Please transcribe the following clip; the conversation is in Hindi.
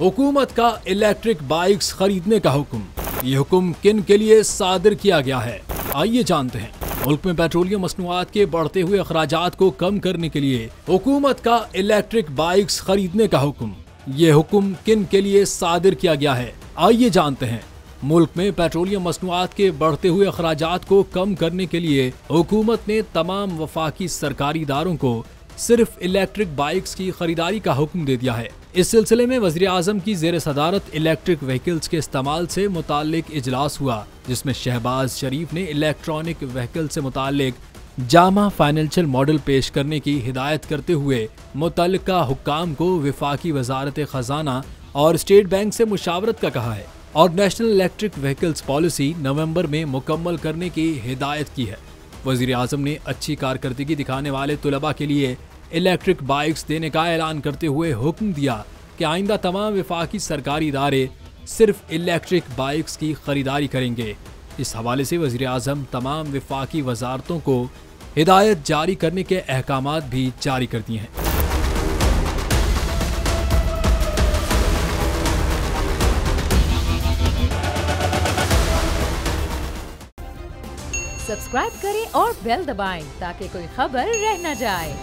हुकूमत का इलेक्ट्रिक बाइक्स खरीदने का हुक्म। ये हुक्म किन के लिए सादिर किया गया है, आइए जानते हैं। मुल्क में पेट्रोलियम मसनूआत के बढ़ते हुए अखराजात को कम करने के लिए हुकूमत का इलेक्ट्रिक बाइक्स खरीदने का हुक्म। ये हुक्म किन के लिए सादिर किया गया है, आइए जानते हैं। मुल्क में पेट्रोलियम मसनूआत के बढ़ते हुए अखराजात को कम करने के लिए हुकूमत ने तमाम वफाकी सरकारी इदारों को सिर्फ इलेक्ट्रिक बाइक्स की खरीदारी का हुक्म दे दिया है। इस सिलसिले में वज़ीर आज़म की ज़ेर सदारत इलेक्ट्रिक व्हीकल्स के इस्तेमाल से मुताल्लिक इजलास हुआ, जिसमें शहबाज शरीफ ने इलेक्ट्रॉनिक व्हीकल से मुताल्लिक जामा फाइनेंशियल मॉडल पेश करने की हिदायत करते हुए मुतल्लिका हुक्काम को वफाकी वजारत खजाना और स्टेट बैंक से मुशावरत का कहा है और नेशनल इलेक्ट्रिक व्हीकल्स पॉलिसी नवंबर में मुकम्मल करने की हिदायत की है। वज़ीर आज़म ने अच्छी कारकर्दगी दिखाने वाले तुलबा के लिए इलेक्ट्रिक बाइक्स देने का ऐलान करते हुए हुक्म दिया कि आइंदा तमाम वफाकी सरकारी इदारे सिर्फ इलेक्ट्रिक बाइक्स की खरीदारी करेंगे। इस हवाले से वज़ीर आज़म तमाम वफाकी वजारतों को हिदायत जारी करने के अहकामात भी जारी कर दिए हैं। सब्सक्राइब करें और बेल दबाएं ताकि कोई खबर रह न जाए।